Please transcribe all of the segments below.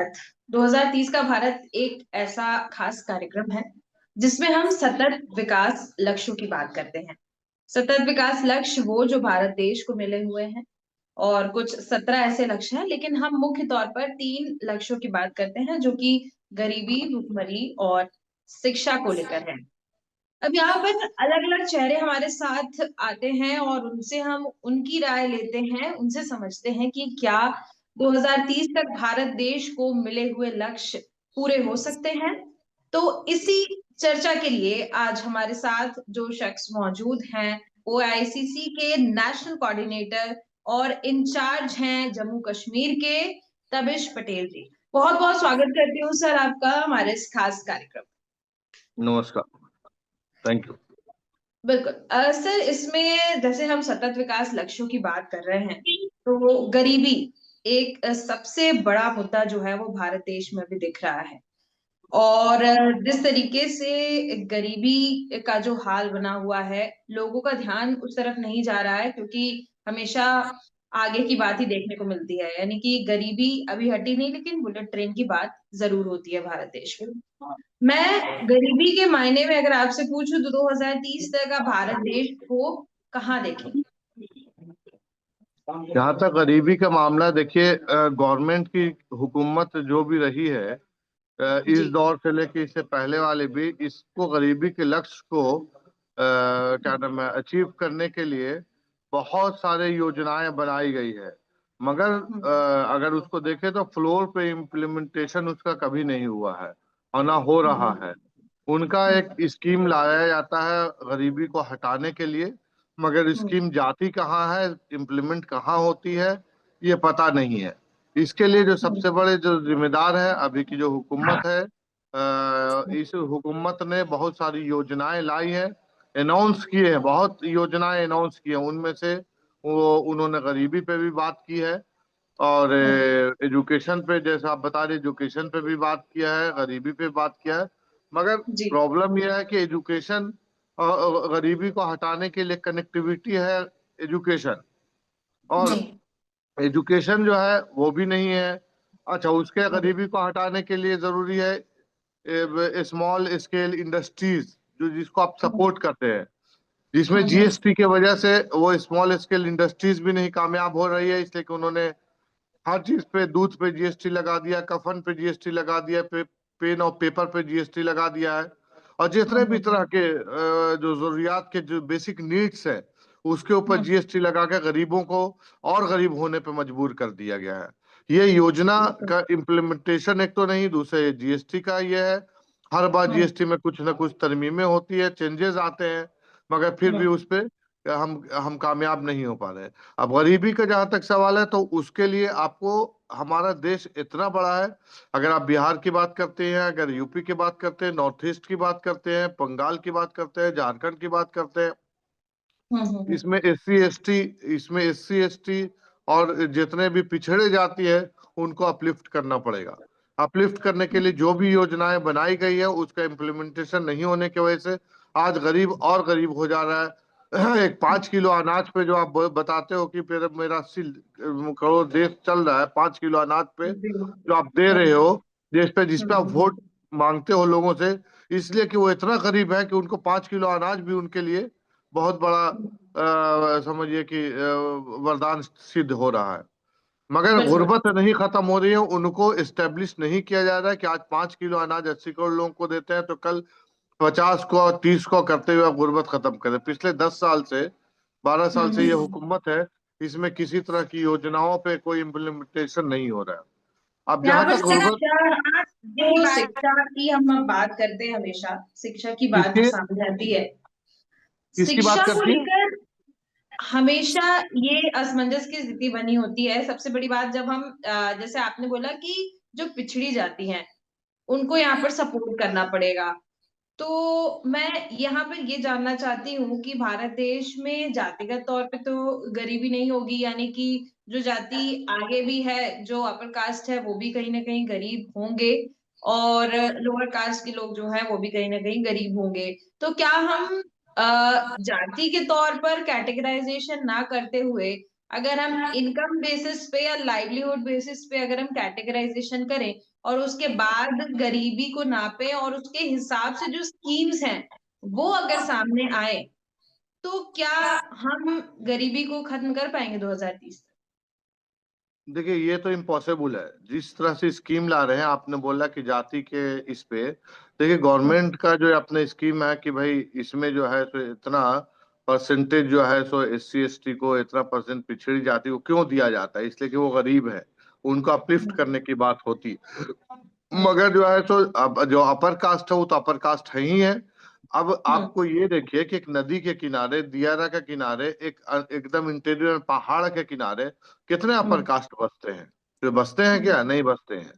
भारत 2030 का भारत एक ऐसा खास कार्यक्रम है जिसमें हम सतत विकास लक्ष्यों की बात करते हैं। सतत विकास लक्ष्य वो जो भारत देश को मिले हुए हैं और कुछ 17 ऐसे लक्ष्य हैं, लेकिन हम मुख्य तौर पर 3 लक्ष्यों की बात करते हैं जो कि गरीबी, भुखमरी और शिक्षा को लेकर है। अब यहाँ पर अलग अलग चेहरे हमारे साथ आते हैं और उनसे हम उनकी राय लेते हैं, उनसे समझते हैं कि क्या 2030 तक भारत देश को मिले हुए लक्ष्य पूरे हो सकते हैं। तो इसी चर्चा के लिए आज हमारे साथ जो शख्स मौजूद हैं ओआईसीसी के नेशनल कोऑर्डिनेटर और इंचार्ज हैं जम्मू कश्मीर के तबिश पटेल जी। बहुत बहुत स्वागत करती हूँ सर आपका हमारे इस खास कार्यक्रम। नमस्कार। Thank you. बिल्कुल सर, इसमें जैसे हम सतत विकास लक्ष्यों की बात कर रहे हैं तो गरीबी एक सबसे बड़ा मुद्दा जो है वो भारत देश में भी दिख रहा है। और जिस तरीके से गरीबी का जो हाल बना हुआ है, लोगों का ध्यान उस तरफ नहीं जा रहा है क्योंकि हमेशा आगे की बात ही देखने को मिलती है, यानी कि गरीबी अभी हटी नहीं, लेकिन बुलेट ट्रेन की बात जरूर होती है भारत देश में। मैं गरीबी के मायने में अगर आपसे पूछूं तो 2030 तक का भारत देश को कहाँ देखेंगे? जहाँ तक गरीबी का मामला, देखिए, गवर्नमेंट की हुकूमत जो भी रही है, इस जी। दौर से लेके इससे पहले वाले भी, इसको गरीबी के लक्ष्य को क्या नाम है, अचीव करने के लिए बहुत सारे योजनाएं बनाई गई है। मगर अगर उसको देखें तो फ्लोर पे इम्प्लीमेंटेशन उसका कभी नहीं हुआ है और ना हो रहा है। उनका एक स्कीम लाया जाता है गरीबी को हटाने के लिए, मगर स्कीम जाती कहाँ है, इम्प्लीमेंट कहाँ होती है, ये पता नहीं है। इसके लिए जो सबसे बड़े जो जिम्मेदार है अभी की जो हुकूमत है, इस हुकूमत ने बहुत सारी योजनाएं लाई हैं, अनाउंस किए हैं, बहुत योजनाएं अनाउंस की हैं। उनमें से वो उन्होंने गरीबी पे भी बात की है और एजुकेशन पे, जैसा आप बता रहे, एजुकेशन पे भी बात किया है, गरीबी पे बात किया है। मगर जी। प्रॉब्लम यह है कि एजुकेशन, गरीबी को हटाने के लिए कनेक्टिविटी है एजुकेशन, और जी। एजुकेशन जो है वो भी नहीं है। अच्छा, उसके गरीबी को हटाने के लिए जरूरी है स्मॉल स्केल इंडस्ट्रीज, जो जिसको आप सपोर्ट करते हैं, जिसमें जीएसटी के वजह से वो स्मॉल स्केल इंडस्ट्रीज भी नहीं कामयाब हो रही है, इसलिए कि उन्होंने हर चीज पे, दूध पे जीएसटी लगा दिया, कफन पे जीएसटी लगा दिया, पेन और पेपर पे जीएसटी लगा दिया है। और जितने भी तरह के जो जरूरियात के जो बेसिक नीड्स है, उसके ऊपर जीएसटी लगा के गरीबों को और गरीब होने पे मजबूर कर दिया गया है। ये योजना का इम्प्लीमेंटेशन एक तो नहीं, दूसरे जीएसटी का ये है, हर बार जीएसटी में कुछ ना कुछ तरमीमें होती है, चेंजेस आते हैं, मगर फिर भी उस पे हम कामयाब नहीं हो पा रहे हैं। अब गरीबी का जहां तक सवाल है, तो उसके लिए आपको, हमारा देश इतना बड़ा है, अगर आप बिहार की बात करते हैं, अगर यूपी की बात करते हैं, नॉर्थ ईस्ट की बात करते हैं, बंगाल की बात करते हैं, झारखंड की बात करते हैं, इसमें एस सी एस टी और जितने भी पिछड़े जाति है, उनको अपलिफ्ट करना पड़ेगा। अपलिफ्ट करने के लिए जो भी योजनाएं बनाई गई है, उसका इम्प्लीमेंटेशन नहीं होने की वजह से आज गरीब और गरीब हो जा रहा है। एक 5 किलो अनाज पे जो आप बताते हो कि फिर मेरा 80 करोड़ देश चल रहा है 5 किलो अनाज पे, जो आप दे रहे हो, जिस पे आप वोट मांगते हो लोगों से, इसलिए कि वो इतना गरीब है कि उनको 5 किलो अनाज भी उनके लिए बहुत बड़ा, समझिए कि वरदान सिद्ध हो रहा है। मगर बिल्कुल। गुर्बत नहीं खत्म हो रही है, उनको इस्टेब्लिश नहीं किया जा रहा है कि आज 5 किलो अनाज 80 करोड़ लोगों को देते हैं तो कल 50 को और 30 को करते हुए आप गुर्बत खत्म करें। पिछले 10 साल से, 12 साल से ये हुकूमत है, इसमें किसी तरह की योजनाओं पे कोई इम्प्लीमेंटेशन नहीं हो रहा है। अब यहाँ जहां पर तक गुर्बत, शिक्षा की हम बात करते हैं, हमेशा शिक्षा की बात जो किसकी सामने आती है, किसकी बात शिक्षा को करती है? लेकर हमेशा ये असमंजस की स्थिति बनी होती है। सबसे बड़ी बात जब हम जैसे आपने बोला कि जो पिछड़ी जाती हैं उनको यहाँ पर सपोर्ट करना पड़ेगा, तो मैं यहाँ पर ये जानना चाहती हूँ कि भारत देश में जातिगत तौर पे तो गरीबी नहीं होगी, यानी कि जो जाति आगे भी है, जो अपर कास्ट है वो भी कहीं ना कहीं गरीब होंगे और लोअर कास्ट के लोग जो है वो भी कहीं ना कहीं गरीब होंगे। तो क्या हम जाति के तौर पर कैटेगराइजेशन ना करते हुए अगर हम इनकम बेसिस पे या लाइवलीहुड बेसिस पे अगर हम कैटेगराइजेशन करें और उसके बाद गरीबी को नापे और उसके हिसाब से जो स्कीम्स हैं वो अगर सामने आए, तो क्या हम गरीबी को खत्म कर पाएंगे 2030 तक? देखिए ये तो इम्पॉसिबल है जिस तरह से स्कीम ला रहे हैं। आपने बोला कि जाति के इस पे, देखिए हम्म, गवर्नमेंट का जो अपने स्कीम है कि भाई इसमें जो है सो इतना परसेंटेज जो है सो SC ST को इतना परसेंट पिछड़ी जाति को क्यों दिया जाता है, इसलिए कि वो गरीब है, उनको अपलिफ्ट हम्म, करने की बात होती। हम्म, मगर जो है सो अब जो अपर कास्ट है वो तो अपर कास्ट है ही है। अब हम्म, आपको ये देखिए कि एक नदी के किनारे, दियारा के किनारे, एकदम इंटीरियर पहाड़ के किनारे कितने अपर हम्म, कास्ट बसते हैं। तो बसते हैं हम्म, क्या? नहीं बसते हैं।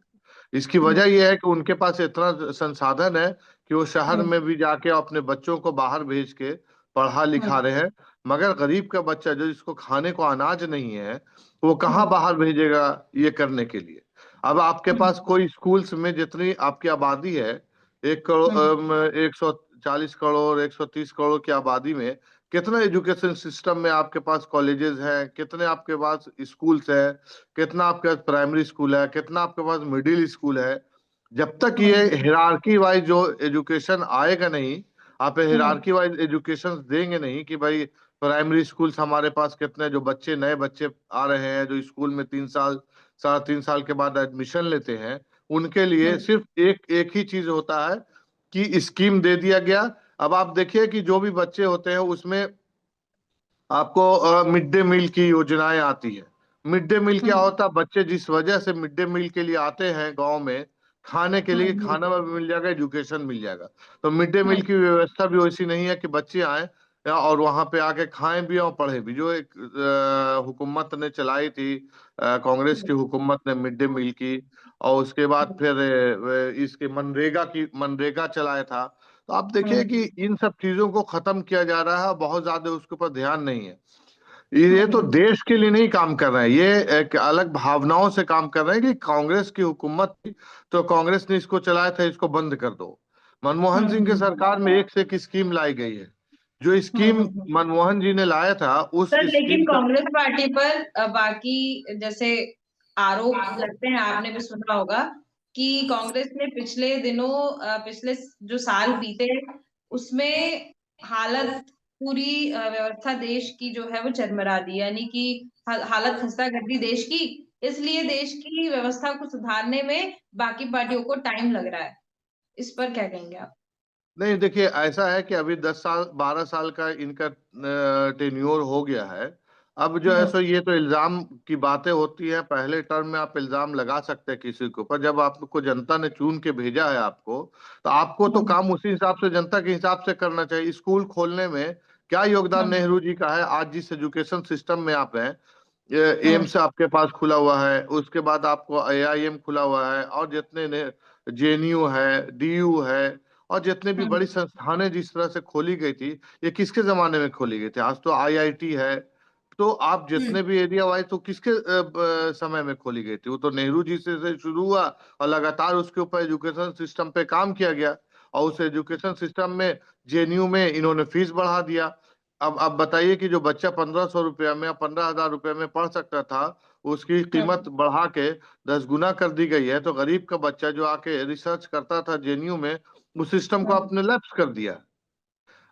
इसकी हम्म, वजह यह है कि उनके पास इतना संसाधन है कि वो शहर हम्म, में भी जाके अपने बच्चों को बाहर भेज के पढ़ा लिखा हम्म, रहे हैं। मगर गरीब का बच्चा जो जिसको खाने को अनाज नहीं है, वो कहाँ हम्म, बाहर भेजेगा ये करने के लिए? अब आपके हम्म, पास कोई स्कूल्स में जितनी आपकी आबादी है, 140 करोड़ 130 करोड़ की आबादी में कितना एजुकेशन सिस्टम में आपके पास कॉलेजेस हैं, कितने आपके पास स्कूल्स है, कितना आपके पास प्राइमरी स्कूल है, कितना आपके पास मिडिल स्कूल है? जब तक ये हम्म, हिरारकी वाइज जो एजुकेशन आएगा नहीं, आप हम्म, हिरारकी वाइज एजुकेशन देंगे नहीं कि भाई प्राइमरी स्कूल्स हमारे पास कितने जो बच्चे, नए बच्चे आ रहे हैं जो स्कूल में 3 साल 3.5 साल के बाद एडमिशन लेते हैं, उनके लिए हम्म, सिर्फ एक एक ही चीज होता है कि स्कीम दे दिया गया। अब आप देखिए कि जो भी बच्चे होते हैं उसमें आपको मिड डे मील की योजनाएं आती है। मिड डे मील क्या हम्म, होता है? बच्चे जिस वजह से मिड डे मील के लिए आते हैं गांव में, खाने के लिए, हम्म, खाना भी मिल जाएगा, एजुकेशन मिल जाएगा। तो मिड डे मील हम्म, की व्यवस्था भी वैसी नहीं है कि बच्चे आए और वहां पे आके खाएं भी और पढ़े भी। जो एक हुकूमत ने चलाई थी, कांग्रेस की हुकूमत ने मिड डे मील की, और उसके बाद फिर इसके मनरेगा चलाया था। तो आप देखिए हम्म, कि इन सब चीजों को खत्म किया जा रहा है, बहुत ज्यादा उसके ऊपर ध्यान नहीं है। ये तो हम्म, देश के लिए नहीं काम कर रहे हैं, ये एक अलग भावनाओं से काम कर रहे हैं कि कांग्रेस की हुकूमत थी तो कांग्रेस ने इसको चलाया था, इसको बंद कर दो। मनमोहन सिंह की हम्म, सरकार में एक से एक स्कीम लाई गई है। जो स्कीम हम्म। मनमोहन जी ने लाया था उस सर, लेकिन स्कीम का। कांग्रेस पार्टी पर बाकी जैसे आरोप लगते हैं, आपने भी सुना होगा कि कांग्रेस ने पिछले दिनों, पिछले जो साल बीते उसमें हालत, पूरी व्यवस्था देश की जो है वो चरमरा दी, यानी कि हालत खस्ता कर दी देश की। इसलिए देश की व्यवस्था को सुधारने में बाकी पार्टियों को टाइम लग रहा है। इस पर क्या कहेंगे आप? नहीं देखिए, ऐसा है कि अभी 10 साल 12 साल का इनका टेन्योर हो गया है। अब जो है हम्म, सो ये तो इल्जाम की बातें होती है। पहले टर्म में आप इल्जाम लगा सकते हैं किसी के ऊपर, जब आपको जनता ने चुन के भेजा है आपको, तो आपको तो हम्म, काम उसी हिसाब से, जनता के हिसाब से करना चाहिए। स्कूल खोलने में क्या योगदान हम्म, नेहरू जी का है? आज जिस एजुकेशन सिस्टम में आप हैं, हम्म, एम्स आपके पास खुला हुआ है, उसके बाद आपको AIM खुला हुआ है, और जितने JNU है, DU है, और जितने भी हम्म, बड़ी संस्थानें जिस तरह से खोली गई थी, ये किसके जमाने में खोली गई थी? आज तो IIT है। तो आप हम्म, जितने भी एरिया वाइज, तो किसके समय में खोली गई थी? वो तो नेहरू जी से शुरू हुआ और लगातार उसके ऊपर एजुकेशन सिस्टम पे काम किया गया। और उस एजुकेशन सिस्टम में, JNU में इन्होंने फीस बढ़ा दिया। अब बताइए कि जो बच्चा 1500 रुपया में या 15,000 रुपये में पढ़ सकता था, उसकी कीमत हम्म, बढ़ा के 10 गुना कर दी गई है। तो गरीब का बच्चा जो आके रिसर्च करता था JNU में, उस सिस्टम को हम्म। आपने लैप्स कर दिया।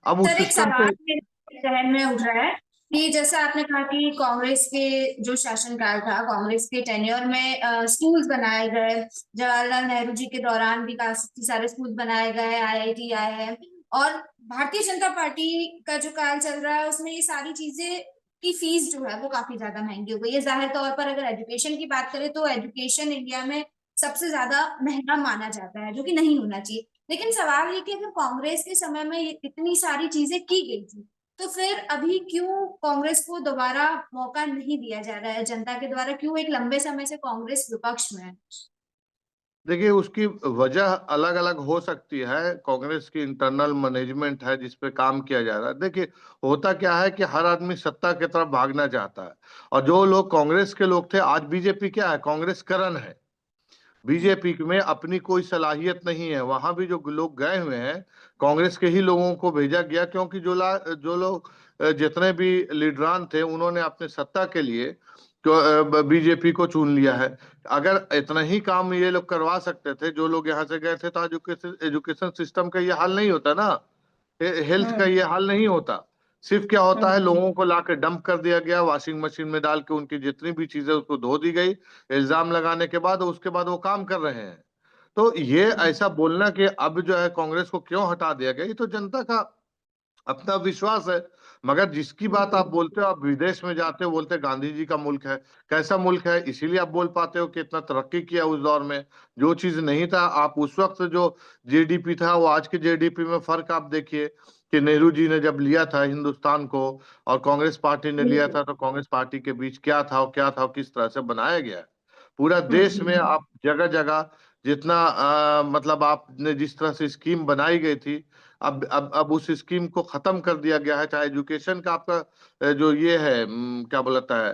अब उस सर, एक सिस्टम सवाल पे। मेरे जहन में उठ रहा है कि जैसे आपने कहा कि कांग्रेस के जो शासनकाल था, कांग्रेस के टेन्योर में स्कूल्स बनाए गए, जवाहरलाल नेहरू जी के दौरान भी काफी सारे स्कूल बनाए गए, IIT आए हैं, और भारतीय जनता पार्टी का जो काल चल रहा है उसमें ये सारी चीजें की फीस जो है वो काफी ज्यादा महंगी हो गई है। जाहिर तौर पर अगर एजुकेशन की बात करें तो एजुकेशन इंडिया में सबसे ज्यादा महंगा माना जाता है, जो कि नहीं होना चाहिए। लेकिन सवाल ये कि अगर कांग्रेस के समय में ये इतनी सारी चीजें की गई थी, तो फिर अभी क्यों कांग्रेस को दोबारा मौका नहीं दिया जा रहा है जनता के द्वारा? क्यों एक लंबे समय से कांग्रेस विपक्ष में है? देखिए उसकी वजह अलग अलग हो सकती है। कांग्रेस की इंटरनल मैनेजमेंट है जिस पे काम किया जा रहा है। देखिए होता क्या है कि हर आदमी सत्ता की तरफ भागना चाहता है, और जो लोग कांग्रेस के लोग थे, आज बीजेपी क्या है? कांग्रेस करण है। बीजेपी में अपनी कोई सलाहियत नहीं है। वहां भी जो लोग गए हुए हैं, कांग्रेस के ही लोगों को भेजा गया, क्योंकि जो लोग जितने भी लीडरान थे, उन्होंने अपने सत्ता के लिए बीजेपी को चुन लिया है। अगर इतना ही काम ये लोग करवा सकते थे, जो लोग यहाँ से गए थे, तो एजुकेशन एजुकेशन सिस्टम का ये हाल नहीं होता ना, हेल्थ का हम्म ये हाल नहीं होता। सिर्फ क्या होता है, हम्म लोगों को लाकर डंप कर दिया गया, वॉशिंग मशीन में डाल के उनकी जितनी भी चीजें उसको धो दी गई, इल्जाम लगाने के बाद उसके बाद वो काम कर रहे हैं। तो ये हम्म ऐसा बोलना कि अब जो है कांग्रेस को क्यों हटा दिया गया, ये तो जनता का अपना विश्वास है। मगर जिसकी बात आप बोलते हो, आप विदेश में जाते हो, बोलते हो गांधी जी का मुल्क है। कैसा मुल्क है, इसीलिए आप बोल पाते हो कि इतना तरक्की किया उस दौर में। जो चीज नहीं था, आप उस वक्त जो जीडीपी था, वो आज के जीडीपी में फर्क आप देखिए कि नेहरू जी ने जब लिया था हिंदुस्तान को और कांग्रेस पार्टी ने लिया बिल्कुल। था, तो कांग्रेस पार्टी के बीच क्या था और क्या था और किस तरह से बनाया गया है। पूरा देश में हम्म। आप जगह जगह जितना मतलब आपने जिस तरह से स्कीम बनाई गई थी, अब उस स्कीम को खत्म कर दिया गया है। चाहे एजुकेशन का आपका जो ये है क्या बोलता है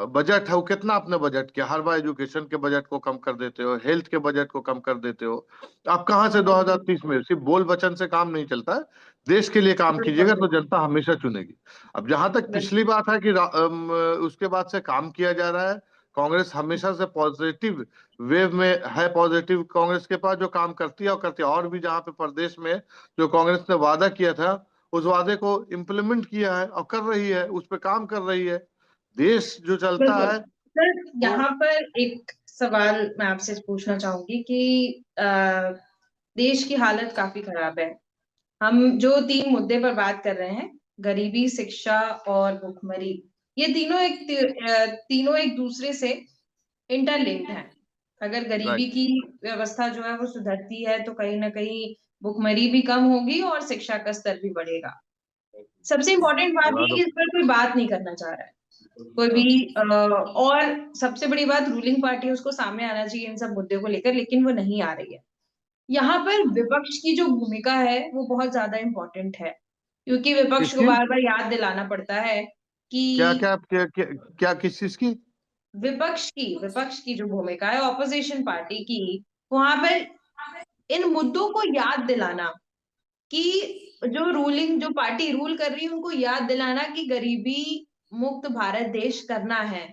बजट है, वो कितना आपने बजट किया, हर बार एजुकेशन के बजट को कम कर देते हो, हेल्थ के बजट को कम कर देते हो। आप कहाँ से बिल्कुल 2030 में सिर्फ बोल वचन से काम नहीं चलता है। देश के लिए काम बिल्कुल कीजिएगा तो बिल्कुल जनता हमेशा चुनेगी। अब जहां तक पिछली बिल्कुल बात है कि उसके बाद से काम किया जा रहा है, कांग्रेस हमेशा से पॉजिटिव वेव में है। पॉजिटिव कांग्रेस के पास जो काम करती है और करती है, और भी जहाँ पे प्रदेश में जो कांग्रेस ने वादा किया था, उस वादे को इम्प्लीमेंट किया है और कर रही है, उस पर काम कर रही है। देश जो चलता बिल्कुल। है सर, वो। यहाँ पर एक सवाल मैं आपसे पूछना चाहूंगी कि देश की हालत काफी खराब है। हम जो तीन मुद्दे पर बात कर रहे हैं, गरीबी, शिक्षा और भुखमरी, ये तीनों एक दूसरे से इंटरलिंक्ड हैं। अगर गरीबी राइट। की व्यवस्था जो है वो सुधरती है तो कहीं ना कहीं भुखमरी भी कम होगी और शिक्षा का स्तर भी बढ़ेगा। सबसे इम्पोर्टेंट बात बना ये है दो। कि इस पर कोई बात नहीं करना चाह रहा है कोई हाँ। भी। और सबसे बड़ी बात, रूलिंग पार्टी, उसको सामने आना चाहिए इन सब मुद्दों को लेकर, लेकिन वो नहीं आ रही है। यहाँ पर विपक्ष की जो भूमिका है वो बहुत ज्यादा इम्पोर्टेंट है, क्योंकि विपक्ष को किसकी? बार बार याद दिलाना पड़ता है कि क्या क्या क्या क्या, क्या किस चीज की? विपक्ष की जो भूमिका है, ऑपोजिशन पार्टी की, वहां पर इन मुद्दों को याद दिलाना कि जो पार्टी रूल कर रही है उनको याद दिलाना कि गरीबी मुक्त भारत देश करना है,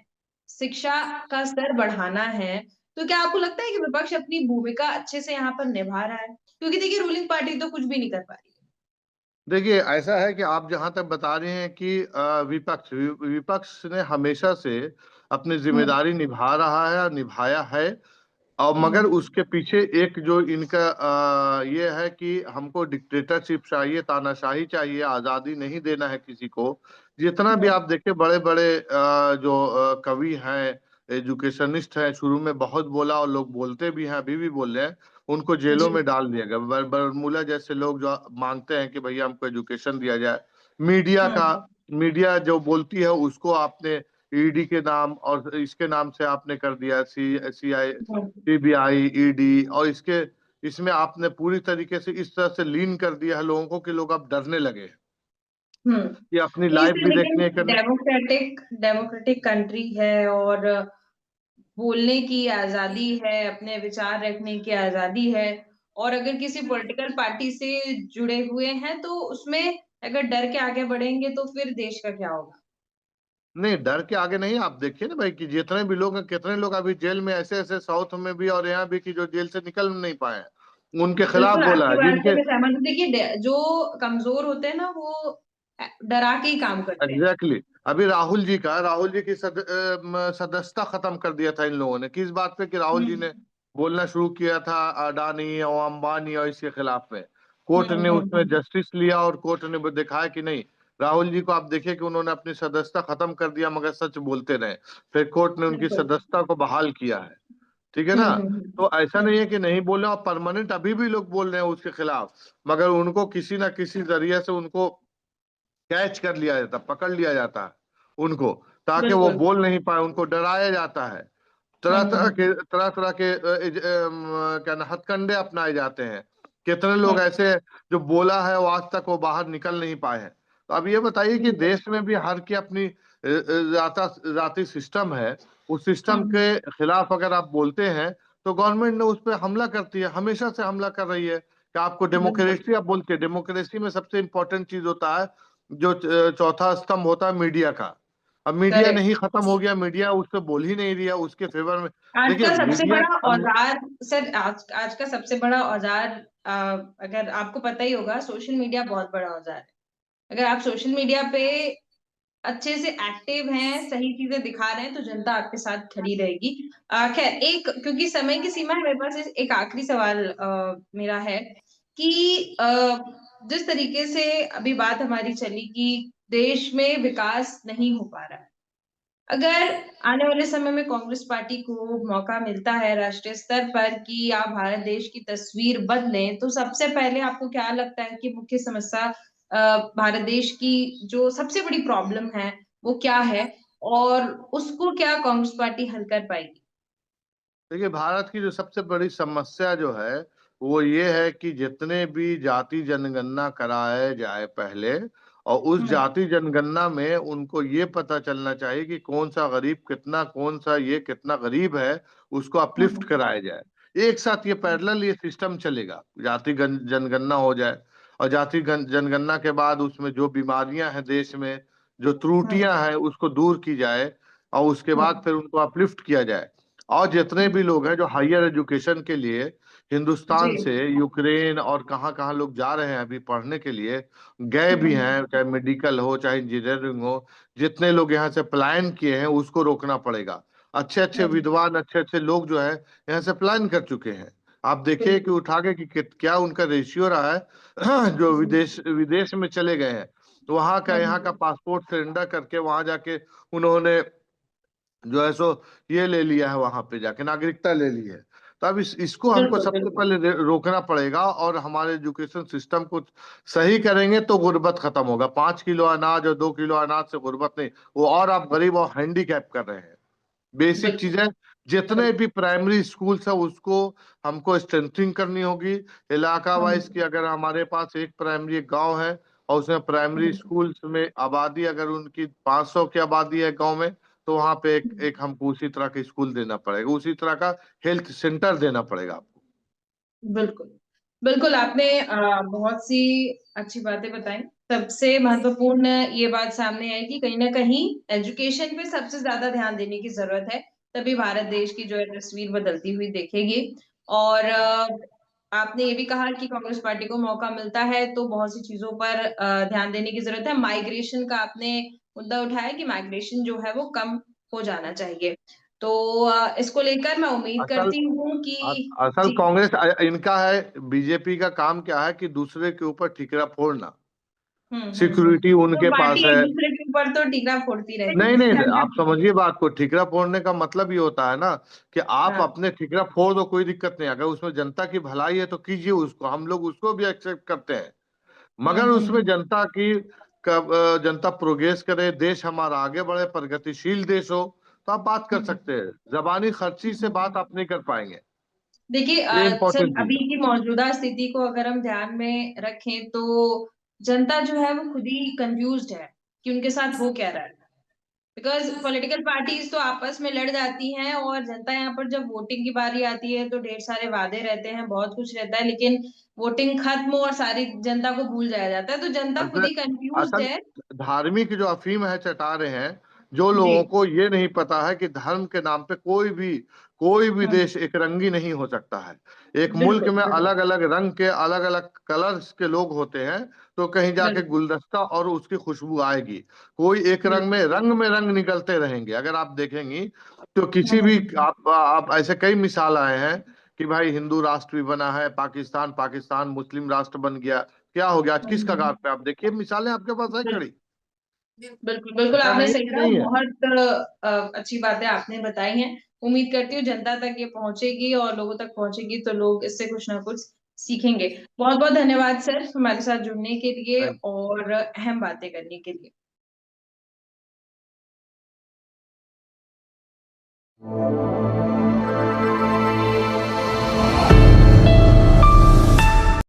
शिक्षा का स्तर बढ़ाना है। तो क्या आपको लगता है कि विपक्ष अपनी भूमिका अच्छे से यहाँ पर निभा रहा है? क्योंकि देखिए, रूलिंग पार्टी तो कुछ भी नहीं कर पा रही देखिए, ऐसा है कि आप जहां तक बता रहे हैं कि विपक्ष ने हमेशा से अपनी है। जिम्मेदारी निभा रहा है और निभाया है। और मगर हम्म उसके पीछे एक जो इनका ये है कि हमको डिक्टेटरशिप चाहिए, तानाशाही चाहिए, आजादी नहीं देना है किसी को। जितना भी हम्म आप देखें, बड़े बड़े जो कवि हैं, एजुकेशनिस्ट हैं, शुरू में बहुत बोला और लोग बोलते भी हैं, अभी भी बोल रहे हैं, उनको जेलों जी। में डाल दिया गया। बरमूला जैसे लोग जो मांगते हैं कि भैया हमको एजुकेशन दिया जाए, मीडिया का हम्म मीडिया जो बोलती है उसको आपने ईडी के नाम और इसके नाम से आपने कर दिया, सी हम्म सीबीआई, ईडी, और इसमें आपने पूरी तरीके से इस तरह से लीन कर दिया है लोगों को कि लोग अब डरने लगे हैं हम्म। कि अपनी नहीं लाइफ सर, भी लेकिन देखनी है करनी। डेमोक्रेटिक डेमोक्रेटिक कंट्री है, और बोलने की आजादी है, अपने विचार रखने की आजादी है। और अगर किसी पॉलिटिकल पार्टी से जुड़े हुए हैं तो उसमें अगर डर के आगे बढ़ेंगे तो फिर देश का क्या होगा? नहीं, डर के आगे नहीं। आप देखिए ना भाई कि जितने भी लोग हैं, कितने लोग अभी जेल में, ऐसे ऐसे साउथ में भी और यहाँ भी, कि जो जेल से निकल नहीं पाए हैं, उनके खिलाफ बिल्कुल, बोला आपकी है बात से जिनके। मैं सहमत हूँ। देखिए, जो कमजोर होते हैं ना, वो डरा के ही काम करते हैं। एग्जैक्टली अभी राहुल जी की सदस्यता खत्म कर दिया था इन लोगों ने, किस बात पे? कि राहुल जी ने हम्म बोलना शुरू किया था अडानी और अंबानी और इसके खिलाफ में। कोर्ट ने उसमें हम्म। जस्टिस लिया और कोर्ट ने दिखाया कि नहीं, राहुल जी को आप देखिए कि उन्होंने अपनी सदस्यता खत्म कर दिया मगर सच बोलते रहे। फिर कोर्ट ने उनकी बिल्कुल। सदस्यता को बहाल किया है। ठीक है ना? तो ऐसा नहीं है हम्म। कि नहीं बोले, और परमानेंट अभी भी लोग बोल रहे हैं उसके खिलाफ, मगर उनको किसी ना किसी जरिए से उनको कैच कर लिया जाता, पकड़ लिया जाता है उनको, ताकि वो बिल्कुल। बोल नहीं पाए, उनको डराया जाता है। हम्म। तरह तरह के क्या ना हथकंडे अपनाए जाते हैं। कितने लोग ऐसे हैं जो बोला है वो आज तक वो बाहर निकल नहीं पाए हैं। तो अब ये बताइए कि बिल्कुल। देश में भी हर की अपनी जाति सिस्टम है। उस सिस्टम के हम्म खिलाफ अगर आप बोलते हैं तो गवर्नमेंट ने उस पर हमला करती है, हमेशा से हमला कर रही है। कि आपको बिल्कुल। डेमोक्रेसी, आप बोलते हैं डेमोक्रेसी में सबसे इंपॉर्टेंट चीज होता है जो चौथा स्तंभ होता है मीडिया का। अब मीडिया करेक्ट। नहीं खत्म हो गया, मीडिया उससे बोल ही नहीं रहा उसके फेवर में। आज देखिए का सबसे मीडिया बड़ा औजार, सर आज का सबसे बड़ा औजार, अगर आपको पता ही होगा, सोशल मीडिया बहुत बड़ा औजार है। अगर आप सोशल मीडिया पे अच्छे से एक्टिव हैं, सही चीजें दिखा रहे हैं, तो जनता आपके साथ खड़ी रहेगी। खैर, एक, क्योंकि समय की सीमा है मेरे पास, एक आखिरी सवाल मेरा है कि जिस तरीके से अभी बात हमारी चली कि देश में विकास नहीं हो पा रहा है, अगर आने वाले समय में कांग्रेस पार्टी को मौका मिलता है राष्ट्रीय स्तर पर कि आप भारत देश की तस्वीर बदलें, तो सबसे पहले आपको क्या लगता है कि मुख्य समस्या भारत देश की जो सबसे बड़ी प्रॉब्लम है वो क्या है, और उसको क्या कांग्रेस पार्टी हल कर पाएगी? देखिए भारत की जो सबसे बड़ी समस्या जो है वो ये है कि जितने भी जाति जनगणना कराए जाए पहले, और उस हम्म। जाति जनगणना में उनको ये पता चलना चाहिए कि कौन सा गरीब कितना, कौन सा ये कितना गरीब है, उसको अपलिफ्ट हम्म। कराया जाए। एक साथ ये पैरेलल ये सिस्टम चलेगा, जनगणना हो जाए, और जनगणना के बाद उसमें जो बीमारियां हैं देश में, जो हम्म। त्रुटियां हैं उसको दूर की जाए, और उसके बाद हम्म। फिर उनको अपलिफ्ट किया जाए। और जितने भी लोग हैं जो हायर एजुकेशन के लिए जी। हिंदुस्तान से यूक्रेन और कहाँ कहाँ लोग जा रहे हैं अभी पढ़ने के लिए, गए भी हम्म। हैं, चाहे मेडिकल हो चाहे इंजीनियरिंग हो, जितने लोग यहाँ से पलायन किए हैं उसको रोकना पड़ेगा। अच्छे अच्छे हम्म। विद्वान अच्छे अच्छे लोग जो है यहाँ से पलायन कर चुके हैं। आप देखिए कि बिल्कुल। उठा के कि क्या उनका रेशियो रहा है जो जी। विदेश विदेश में चले गए हैं, तो वहाँ का यहाँ का हम्म। पासपोर्ट सरेंडर करके वहां जाके उन्होंने जो है सो ये ले लिया है, वहां पे जाके नागरिकता ले ली है। तो अब इसको हमको बिल्कुल। सबसे बिल्कुल। पहले रोकना पड़ेगा, और हमारे एजुकेशन सिस्टम को सही करेंगे तो गुर्बत खत्म होगा। 5 किलो अनाज और 2 किलो अनाज से गुर्बत नहीं, वो और आप गरीब और हैंडीकैप कर रहे हैं। बेसिक बिल्कुल। चीजें, जितने बिल्कुल। भी प्राइमरी स्कूल्स है उसको हमको स्ट्रेंथनिंग करनी होगी। इलाका वाइज की, हम्म। अगर हमारे पास एक प्राइमरी एक गांव है और उसमें प्राइमरी हम्म। स्कूल्स में आबादी अगर उनकी 500 की आबादी है गांव में, तो वहां पे एक हम्म। एक हमको उसी तरह का स्कूल देना पड़ेगा, उसी तरह का हेल्थ सेंटर देना पड़ेगा आपको। बिल्कुल। बिल्कुल, आपने बहुत सी अच्छी बातें बताई। सबसे महत्वपूर्ण ये बात सामने आई कि कहीं ना कहीं एजुकेशन पे सबसे ज्यादा ध्यान देने की जरूरत है, तभी भारत देश की जो है तस्वीर बदलती हुई देखेगी। और आपने ये भी कहा कि कांग्रेस पार्टी को मौका मिलता है तो बहुत सी चीजों पर ध्यान देने की जरूरत है। माइग्रेशन का आपने मुद्दा उठाया कि माइग्रेशन जो है वो कम हो जाना चाहिए। तो इसको लेकर मैं उम्मीद असल करती हूँ कि असल जी। कांग्रेस इनका है, बीजेपी का काम क्या है कि दूसरे के ऊपर ठीकरा फोड़ना। सिक्योरिटी तो उनके पास पार्टी है। एक दूसरे के ऊपर तो टीका फोड़ती रहती नहीं नहीं, है। आप समझिए बात को, ठीकरा फोड़ने का मतलब ये होता है ना कि आप हाँ। अपने ठीकरा फोड़ दो, कोई दिक्कत नहीं, अगर उसमें जनता की भलाई है तो कीजिए उसको, हम लोग उसको भी एक्सेप्ट करते हैं। मगर उसमें हम्म। जनता की जनता प्रोग्रेस करे, देश हमारा आगे बढ़े, प्रगतिशील देश हो, तो आप बात कर हम्म। सकते हैं। जबानी खर्ची से बात हम्म। आप नहीं कर पाएंगे। देखिए, ये सर, इंपॉर्टेंट चीज अभी है। की मौजूदा स्थिति को अगर हम ध्यान में रखें तो जनता जो है वो खुद ही कंफ्यूज्ड है कि उनके साथ हो क्या रहा है। बिकॉज पॉलिटिकल पार्टीज तो आपस में लड़ जाती हैं, और जनता यहाँ पर जब वोटिंग की बारी आती है तो ढेर सारे वादे रहते हैं, बहुत कुछ रहता है, लेकिन वोटिंग खत्म और सारी जनता को भूल जाया जाता है, तो जनता खुद असल ही कंफ्यूज्ड असल है। धार्मिक जो अफीम है चटा रहे हैं, जो जी। लोगों को ये नहीं पता है कि धर्म के नाम पे कोई भी हम्म। देश एक रंगी नहीं हो सकता है। एक मुल्क बिल्कुल। में बिल्कुल। अलग अलग रंग के अलग अलग कलर्स के लोग होते हैं, तो कहीं जाके बिल्कुल। गुलदस्ता और उसकी खुशबू आएगी। कोई एक बिल्कुल। में रंग निकलते रहेंगे, अगर आप देखेंगी तो किसी भी, हम्म। आप ऐसे कई मिसाल आए हैं कि भाई हिंदू राष्ट्र भी बना है, पाकिस्तान पाकिस्तान मुस्लिम राष्ट्र बन गया, क्या हो गया आज, किस कगार हम्म। पे, आप देखिए मिसालें आपके पास है खड़ी। बिल्कुल। बिल्कुल, ऐसा आपने नहीं सही कि कहा, नहीं है। बहुत अच्छी बातें आपने बताई हैं। उम्मीद करती हूँ जनता तक ये पहुंचेगी और लोगों तक पहुंचेगी तो लोग इससे कुछ ना कुछ सीखेंगे। बहुत बहुत धन्यवाद सर हमारे साथ जुड़ने के लिए Thank और अहम बातें करने के लिए।